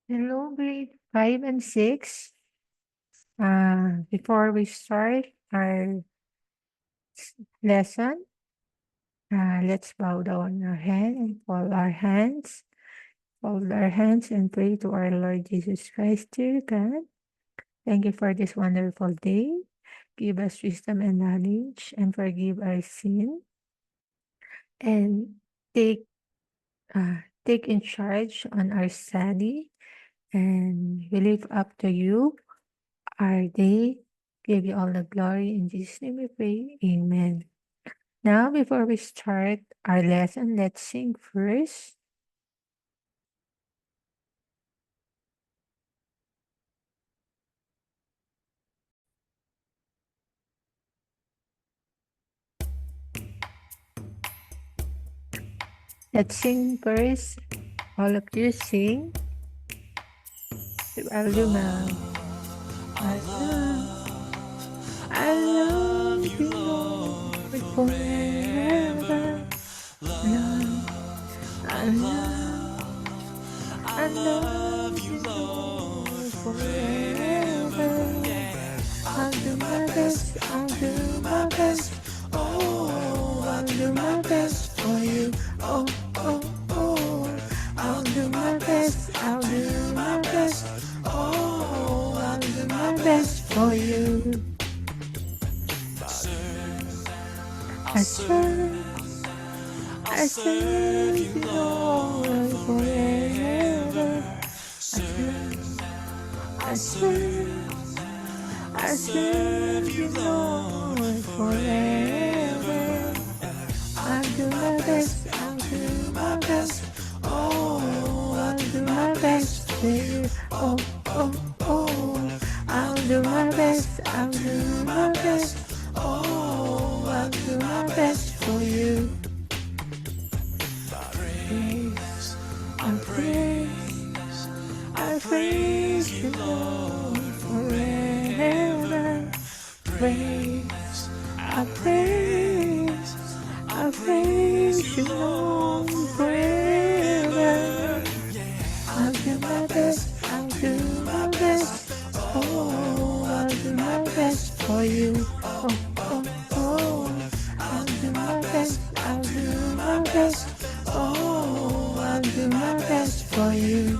Hello, grade 5 and 6. Before we start our lesson, let's bow down our head and fold our hands. Fold our hands and pray to our Lord Jesus Christ. Dear God, thank you for this wonderful day. Give us wisdom and knowledge and forgive our sin. And take take in charge on our study. And we live up to you our day. Give you all the glory. In Jesus' name we pray. Amen. Now, before we start our lesson, let's sing first. Let's sing first. All of you sing. I'll do my I love you, Lord, forever. Love, I love you, Lord, forever. I'll do my best, I'll do my best. Oh, I'll do my best for you. Oh, oh, oh. I'll do my best, I'll do my best. Oh, I'll do my best for you. I serve you, Lord, forever. I serve you, Lord, forever. I'll do my best, I'll do my best. Oh, I'll do my best for you. Oh, oh, oh. I'll do my best, I'll do my best. Oh, I'll do my best for you. I praise you, Lord, forever. I praise you, Lord, forever. I'll do my best, I'll do my best. Oh, I'll do my best for you. Oh, oh, oh. I'll do my best, I'll do my best. Oh, I'll do my best for you.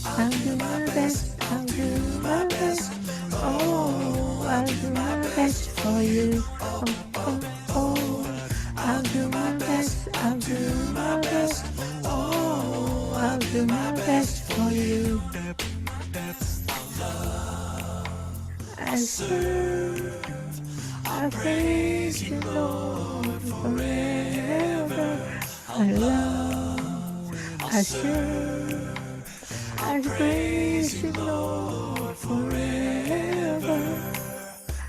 I'll do my best, I'll do my best. Oh, I'll do my best for you. Oh, oh, oh. I'll do my best, I'll do my best. Oh, I'll do my best for you. I praise you, Lord, forever. I praise you, Lord, forever.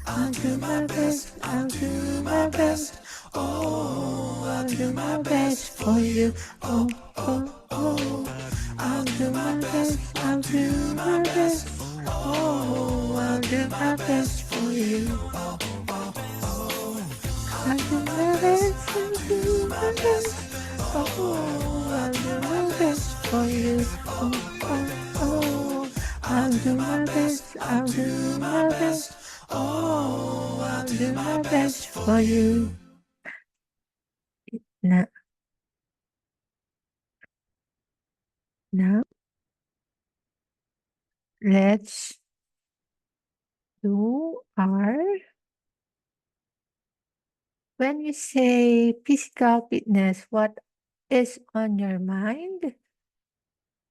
I'll do my best, I'll do my best. Oh, I'll do my best for you. Oh, oh, oh. I'll do my best, I'll do my best. Oh, I'll do my best for you. I'll do my best, I'll do my best. Oh, I'll do my best for you. Oh, oh, oh. I'll do my best, I'll do my best. Oh, I'll do my best for you. Now, now let's do our, when we say physical fitness, what is on your mind?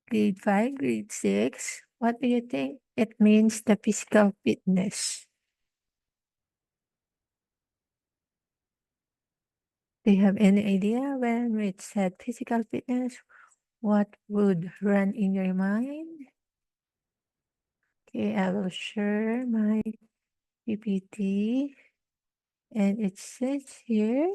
Grade 5, grade 6, what do you think it means, the physical fitness? Do you have any idea when it said physical fitness, what would run in your mind? Okay, I will share my PPT. And it says here,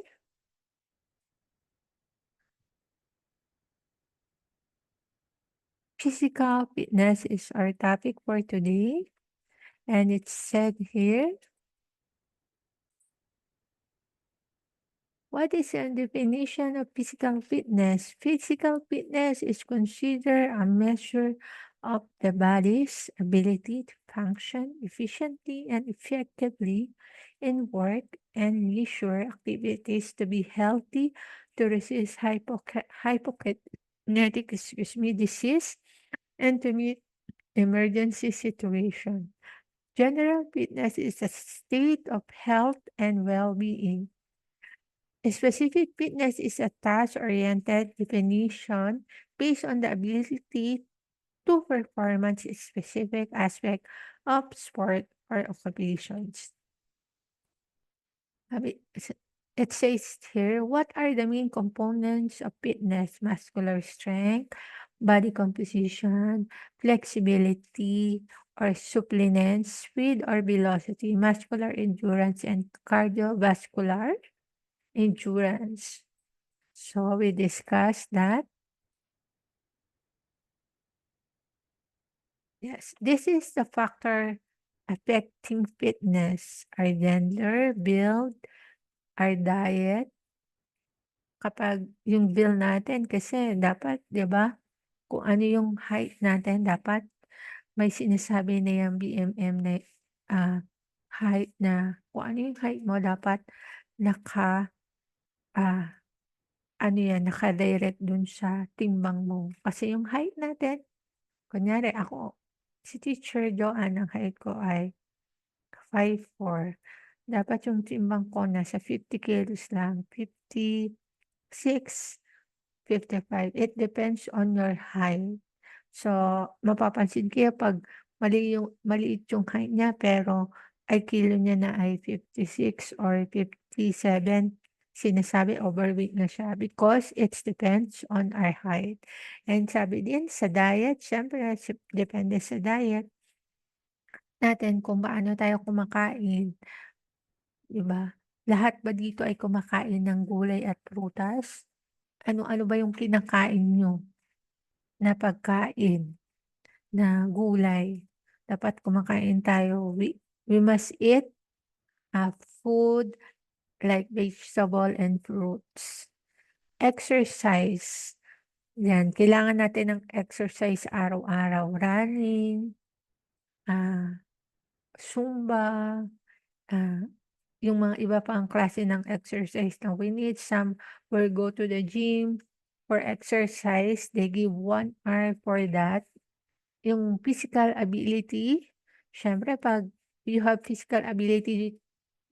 physical fitness is our topic for today. And it said here, What is the definition of physical fitness? Physical fitness is considered a measure of the body's ability to function efficiently and effectively in work and leisure activities, to be healthy, to resist hypokinetic disease, and to meet emergency situation. General fitness is a state of health and well-being. Specific fitness is a task-oriented definition based on the ability to perform a specific aspect of sport or occupations. It says here, what are the main components of fitness? Muscular strength, body composition, flexibility or suppleness, speed or velocity, muscular endurance, and cardiovascular endurance. So we discussed that. Yes, this is the factor affecting fitness. Our gender, build, our diet. Kapag yung build natin kasi dapat, 'di ba, kung ano yung height natin dapat may sinasabi na yang BMM na, ah, height na kung ano yung height mo dapat naka, ah, ano yan, naka-direct dun sa timbang mo. Kasi yung height natin, kunyari ako, si Teacher Joanne ang height ko ay 5'4". Dapat yung timbang ko nasa 50 kilos lang, 56, 55. It depends on your height. So, mapapansin ko 'pag maliit yung height niya pero ay kilo niya na ay 56 or 57, sinasabi overweight na siya because it depends on our height. And sabi din sa diet, siyempre depende sa diet natin kung paano tayo kumakain, 'di ba? Lahat ba dito ay kumakain ng gulay at prutas? Ano-ano ba yung kinakain niyo na pagkain? Na gulay. Dapat kumakain tayo. We must eat food like vegetable and fruits. Exercise. Yan, kailangan natin ng exercise araw-araw. Running, ah, Zumba, ah, yung mga iba pang klase ng exercise na we need. Some will go to the gym for exercise. They give 1 hour for that. Yung physical ability, siyempre 'pag you have physical ability,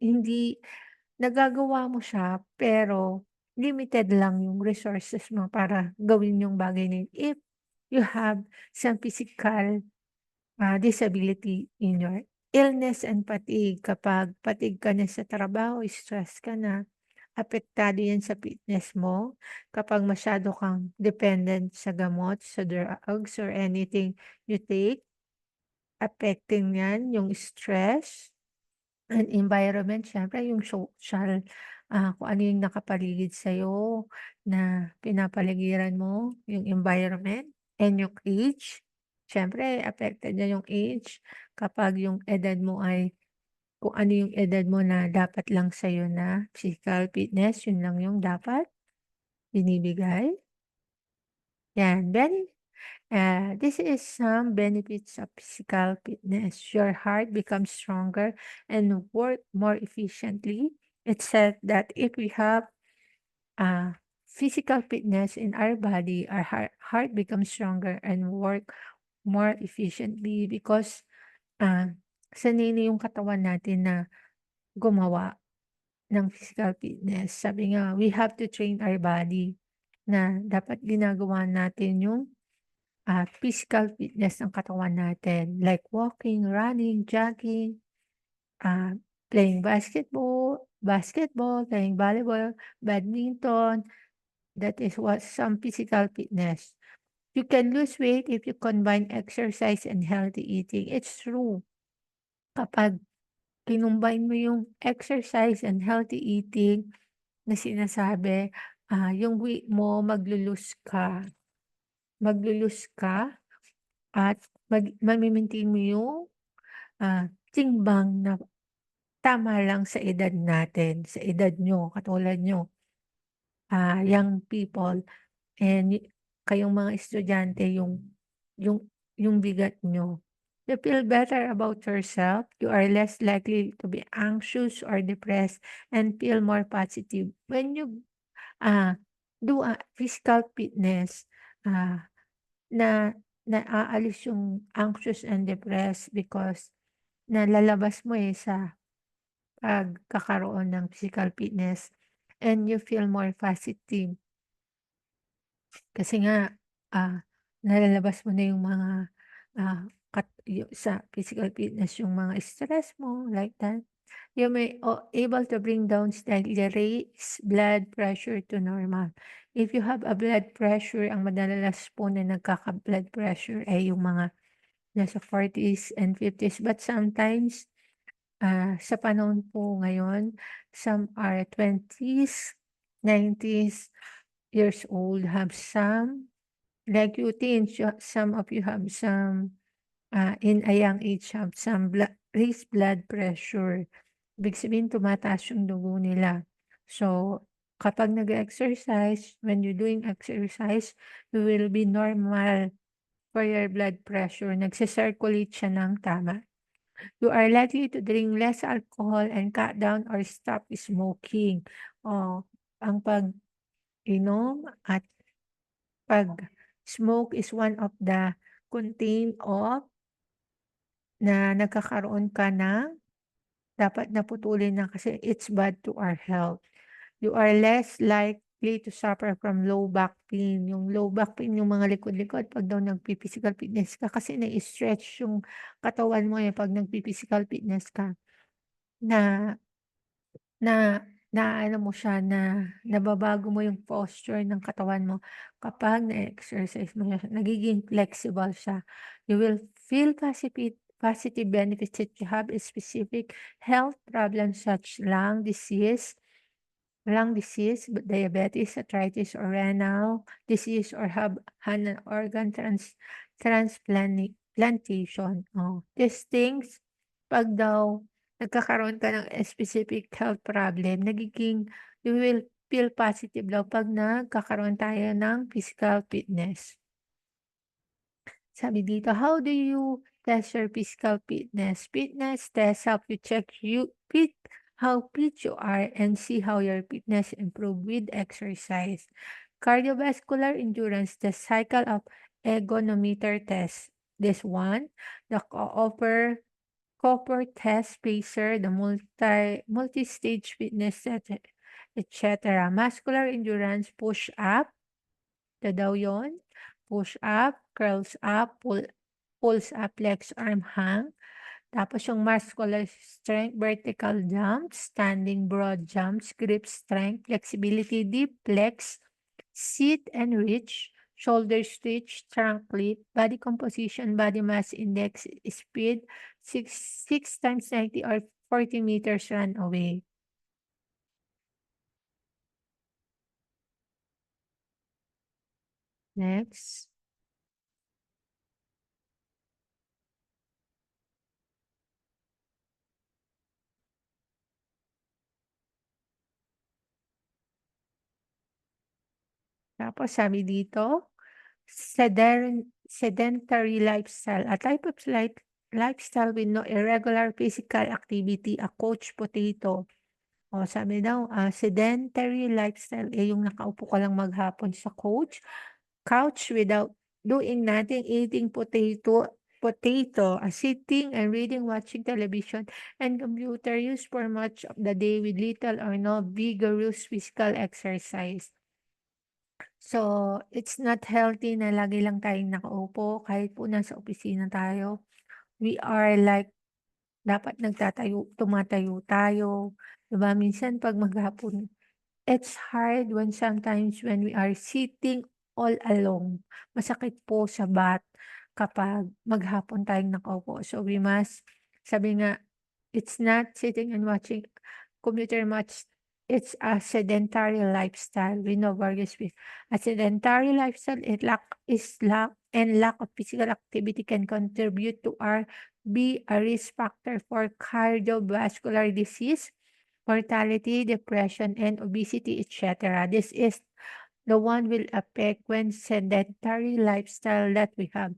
hindi nagagawa mo siya, pero limited lang yung resources mo para gawin yung bagay na yun. If you have some physical, disability in your illness and fatigue, kapag fatigue ka na sa trabaho, stress ka na, apektado yan sa fitness mo. Kapag masyado kang dependent sa gamot, sa drugs, or anything you take, affecting yan yung stress and environment. Siyempre yung social, kung ano yung nakapaligid sa'yo na pinapaligiran mo, yung environment and yung age. Siyempre affected niya yung age kapag yung edad mo ay kung ano yung edad mo na dapat lang sa'yo na physical fitness, yun lang yung dapat binibigay. Yan, this is some benefits of physical fitness. Your heart becomes stronger and work more efficiently. It said that if we have physical fitness in our body, our heart becomes stronger and work more efficiently because sanay na yung katawan natin na gumawa ng physical fitness. Sabi nga, we have to train our body na dapat ginagawa natin yung physical fitness ng katawan natin, like walking, running, jogging, ah, playing basketball, playing volleyball, badminton. That is what some physical fitness. You can lose weight if you combine exercise and healthy eating. It's true. Kapag kinumbine mo yung exercise and healthy eating na sinasabi, yung weight mo maglu-lose ka at mame-maintain mo yung, timbang na tama lang sa edad natin, sa edad niyo, katulad niyo. young people and kayong mga estudyante yung yung bigat niyo. You feel better about yourself, you are less likely to be anxious or depressed and feel more positive. When you, do a physical fitness, ah, na naaalis yung anxious and depressed because nalalabas mo, sa pagkakaroon ng physical fitness and you feel more positive. Kasi nga, nalalabas mo na yung mga, sa physical fitness yung mga stress mo, like that. You may able to bring down slightly raise blood pressure to normal. If you have a blood pressure, ang madalas po na nagkaka-blood pressure ay yung mga nasa 40s and 50s. But sometimes, sa panahon po ngayon, some are 20s, 90s years old, have some like you teens, some of you have some, in a young age have some raised blood pressure. Ibig sabihin tumataas yung dugo nila. So, kapag nag-exercise, when you're doing exercise, you will be normal for your blood pressure. Nagsi-circulate siya ng tama. You are likely to drink less alcohol and cut down or stop smoking. Oh, ang pag-inom at pag-smoke is one of the contain of na nagkakaroon ka ng dapat na putulin na kasi it's bad to our health. You are less likely to suffer from low back pain. Yung low back pain, yung mga likod-likod 'pag daw nagpi-physical fitness ka kasi nai-stretch yung katawan mo, 'pag nagpi-physical fitness ka na Na naaano mo siya na nababago mo yung posture ng katawan mo kapag na-exercise mo siya, nagiging flexible siya. You will feel positive benefits that you have a specific health problems such lung disease, diabetes, arthritis, or renal disease, or have an organ transplantation. Oh, these things, pag daw nagkakaroon ka ng specific health problem, you will feel positive daw pag nagkakaroon tayo ng physical fitness. Sabi dito, how do you test your physical fitness? Fitness test help you check how fit you are and see how your fitness improve with exercise. Cardiovascular endurance, the cycle of ergonometer test. This one, the Copper test pacer, the multi-stage fitness, etc. Muscular endurance, push up, daw yon. Push up, curls up, pulls up, legs, arm hang. Tapos yung muscular strength, vertical jumps, standing broad jumps, grip strength, flexibility, deep flex, sit and reach, shoulder stretch, trunk lift, body composition, body mass index, speed, 6 times 90 or 40 meters run away. Next. Tapos sabi dito, sedentary lifestyle, a type of lifestyle with no irregular physical activity, a couch potato. O sabi daw, sedentary lifestyle, yung nakaupo ka lang maghapon sa couch without doing nothing, eating potato, sitting and reading, watching television, and computer use for much of the day with little or no vigorous physical exercise. So, it's not healthy na lagi lang tayong nakaupo kahit po nasa opisina tayo. We are like, dapat tumatayo tayo. 'Di ba minsan 'pag maghapon, it's hard sometimes when we are sitting all alone. Masakit po sa back kapag maghapon tayong nakaupo. So, sabi nga, it's not sitting and watching computer much. It's a sedentary lifestyle. We know various ways. A sedentary lifestyle and lack of physical activity can contribute to be a risk factor for cardiovascular disease, mortality, depression, and obesity, etc. This is the one will affect when sedentary lifestyle that we have.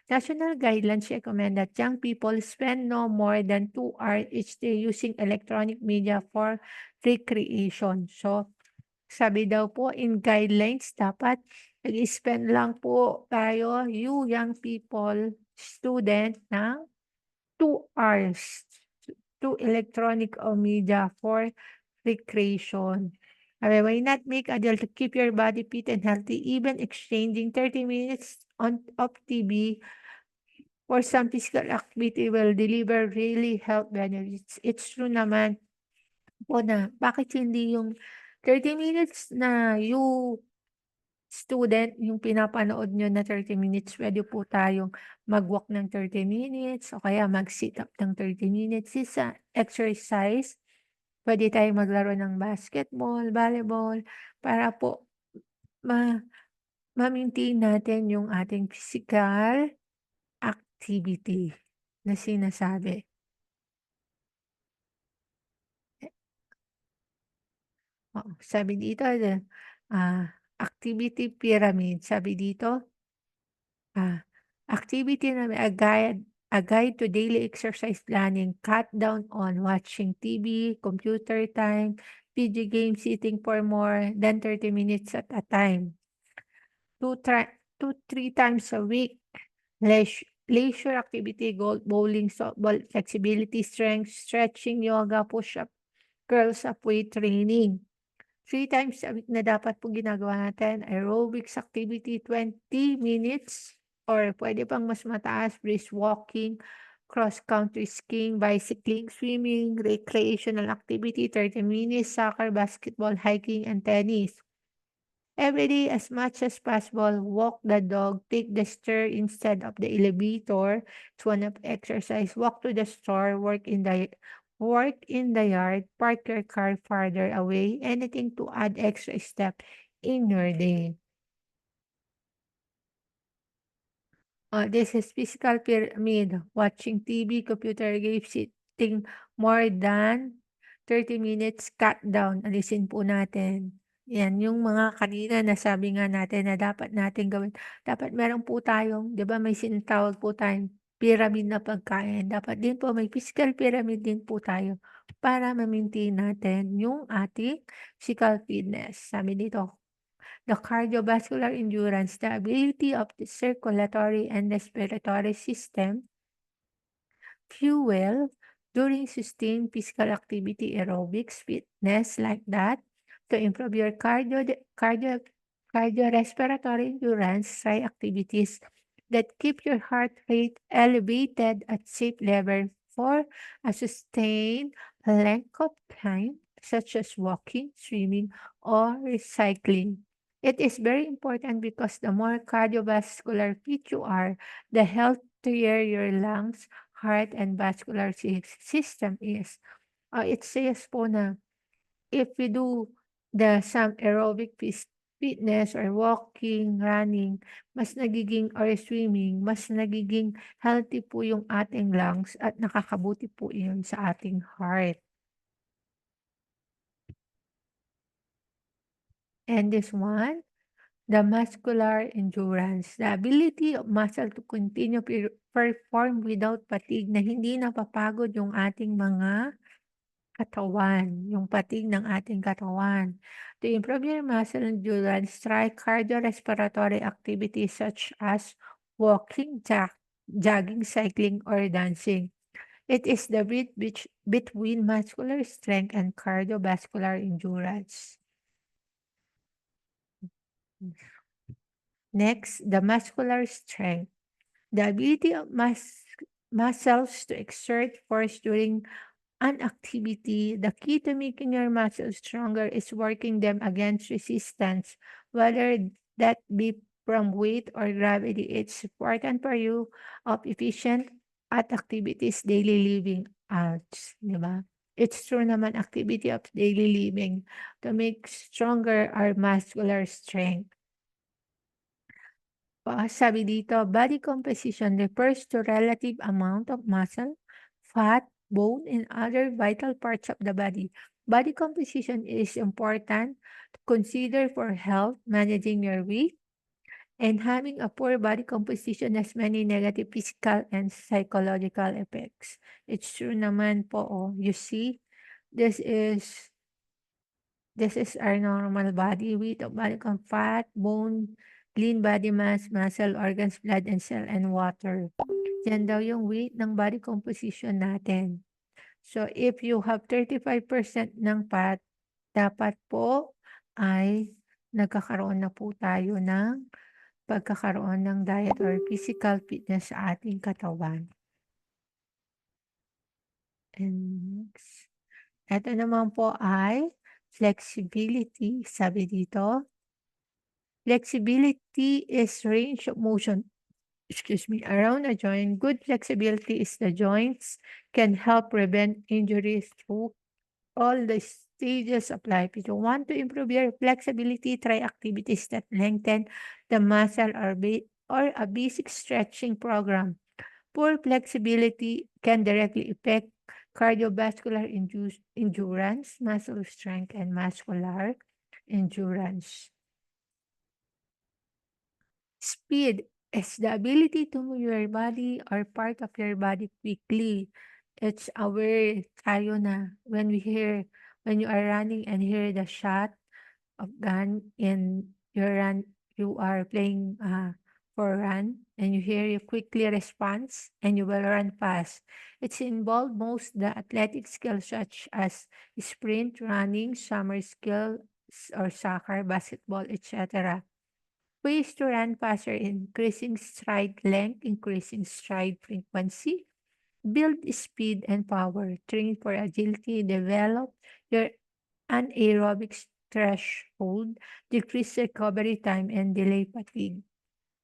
National guidelines recommend that young people spend no more than 2 hours each day using electronic media for recreation. So, sabi daw po in guidelines, dapat nag-spend lang po tayo, you young people, student, ng 2 hours to electronic or media for recreation. Why not make adult to keep your body fit and healthy, even exchanging 30 minutes of TV for some physical activity will deliver really health benefits. It's true naman po na bakit hindi yung 30 minutes na you student, yung pinapanood nyo na 30 minutes, pwede po tayong mag-walk ng 30 minutes o kaya mag-sit up ng 30 minutes. Isa exercise, pwede tayong maglaro ng basketball, volleyball, para po ma ma-maintain natin yung ating physical activity na sinasabi. Oo, sabi dito activity pyramid. Sabi dito, activity na may a guide to daily exercise planning, cut down on watching TV, computer time, video games, sitting for more than 30 minutes at a time. 2, 3 times a week. Leisure activity, golf, bowling, softball, flexibility, strength, stretching, yoga, push-up, curls up, weight training. 3 times a week na dapat po ginagawa natin. Aerobics activity, 20 minutes or pwede pang mas mataas, brisk walking, cross-country skiing, bicycling, swimming, recreational activity, 30 minutes, soccer, basketball, hiking, and tennis. Every day, as much as possible, walk the dog, take the stair instead of the elevator. It's one of exercise. Walk to the store, work in the yard, park your car farther away. Anything to add extra step in your day. This is physical pyramid. Watching TV, computer games, sitting more than 30 minutes, cut down. Alisin po natin. Yan, yung mga kanina nasabi nga natin na dapat natin gawin. Dapat meron po tayong, di ba may sinatawag po tayong pyramid na pagkain. Dapat din po may physical pyramid din po tayo para ma-maintain natin yung ating physical fitness. Sabi dito, the cardiovascular endurance, the ability of the circulatory and respiratory system, fuel during sustained physical activity, aerobics, fitness like that, to improve your cardiorespiratory endurance, try activities that keep your heart rate elevated at safe level for a sustained length of time, such as walking, swimming, or cycling. It is very important because the more cardiovascular fit you are, the healthier your lungs, heart, and vascular system is. It says po na if we do some aerobic fitness or walking, running, mas nagiging or swimming, mas nagiging healthy po yung ating lungs at nakakabuti po yun sa ating heart. And this one, the muscular endurance, the ability of muscle to continue perform without fatigue na hindi napapagod yung ating mga katawan, yung fatigue ng ating katawan. To improve your muscle endurance, try cardiorespiratory activities such as walking, jogging, cycling, or dancing. It is the bridge between muscular strength and cardiovascular endurance. Next, the muscular strength. The ability of muscles to exert force during an activity. The key to making your muscles stronger is working them against resistance, whether that be from weight or gravity. It's important for you of efficient at activities daily living arts, di ba? It's true naman activity of daily living to make stronger our muscular strength. Sabi dito, body composition refers to relative amount of muscle, fat, bone, and other vital parts of the body. Body composition is important to consider for health, managing your weight, and having a poor body composition has many negative physical and psychological effects. It's true naman po. Oh, you see, this is this is our normal body weight of body fat, bone, lean body mass, muscle, organs, blood, and cell, and water. Yan daw yung weight ng body composition natin. So, if you have 35% ng fat, dapat po ay nagkakaroon na po tayo ng pagkakaroon ng diet or physical fitness sa ating katawan. And next. Ito naman po ay flexibility. Sabi dito, flexibility is range of motion, around a joint. Good flexibility is the joints can help prevent injuries through all the stages of life. If you want to improve your flexibility, try activities that lengthen the muscle or a basic stretching program. Poor flexibility can directly affect cardiovascular endurance, muscle strength, and muscular endurance. Speed is the ability to move your body or part of your body quickly. It's aware tayo na when you are running and hear the shot of gun and you are playing for run and you hear you quickly response and you will run fast. It's involved most the athletic skills such as sprint, running, summer skills or soccer, basketball, etc. Ways to run faster: increasing stride length, increasing stride frequency, build speed and power, train for agility, develop your anaerobic threshold, decrease recovery time, and delay fatigue.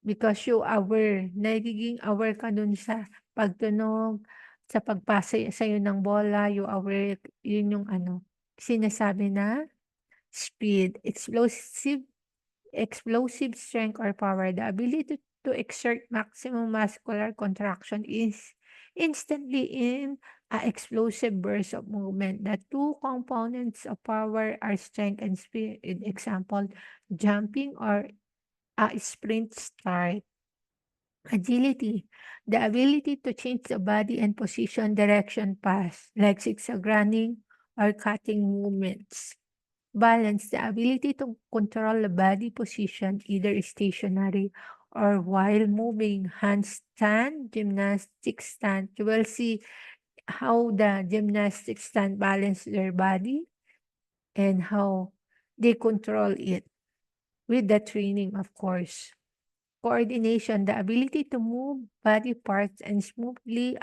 Because you aware, nagiging aware ka dun sa pagtunog, sa pagpasa sa'yo ng bola, you aware, yun yung sinasabi na speed, explosive strength or power. The ability to exert maximum muscular contraction is instantly in a explosive burst of movement. The two components of power are strength and speed. Example, jumping or a sprint start. Agility, the ability to change the body and position direction pass, like zigzag running or cutting movements. Balance, the ability to control the body position either stationary or while moving. Handstand, gymnastic stand. You will see how the gymnastic stand balance their body and how they control it with the training, of course. Coordination, the ability to move body parts and smoothly,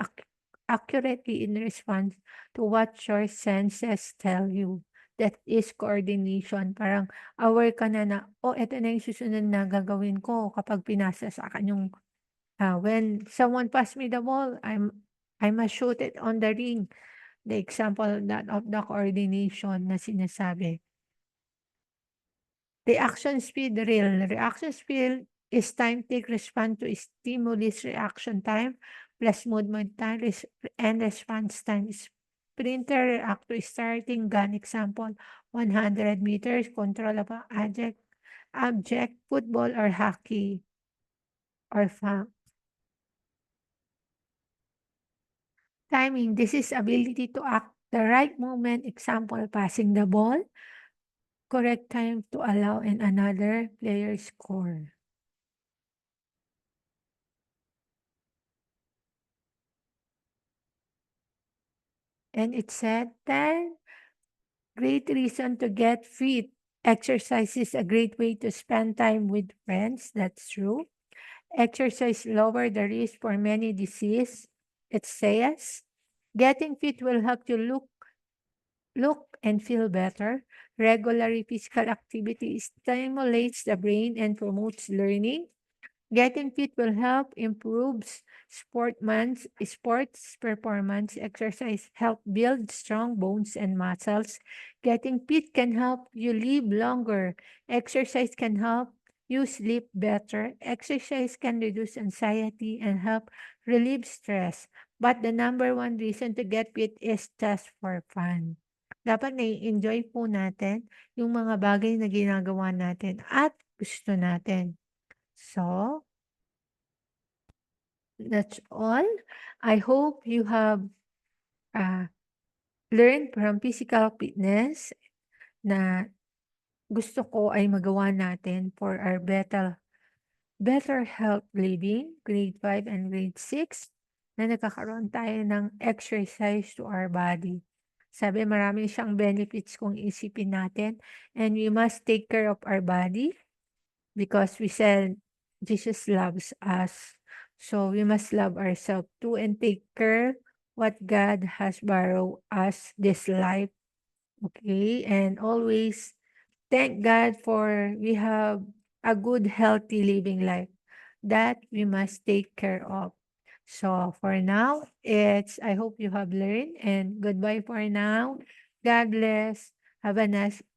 accurately in response to what your senses tell you. That is coordination. Parang aware ka na, oh, eto na yung susunod na gagawin ko kapag pinasa sa akin yung, when someone pass me the ball, I must shoot it on the ring. The example that of the coordination na sinasabi. Reaction speed drill. Reaction speed is time take respond to stimulus reaction time plus movement time and response time. Sprinter react to starting gun. Example, 100 meters, control of an object, football or hockey or timing. This is ability to act the right moment. Example, passing the ball. Correct time to allow and another player score. And it said 10 great reason to get fit. Exercise is a great way to spend time with friends. That's true. Exercise lower the risk for many disease. It says getting fit will help you look and feel better. Regular physical activity stimulates the brain and promotes learning. Getting fit will help improves sports performance. Exercise help build strong bones and muscles. Getting fit can help you live longer. Exercise can help you sleep better. Exercise can reduce anxiety and help relieve stress. But the number one reason to get fit is just for fun. Dapat nai-enjoy po natin yung mga bagay na ginagawa natin at gusto natin. So, that's all. I hope you have learned from physical fitness na gusto ko ay magawa natin for our better health living, grade 5 and grade 6, na nagkakaroon tayo ng exercise to our body. Sabi marami siyang benefits kung isipin natin, and we must take care of our body because we said Jesus loves us. So we must love ourselves too and take care what God has borrowed us this life. Okay? And always thank God for we have a good, healthy living life that we must take care of. So for now, I hope you have learned, and goodbye for now. God bless. Have a nice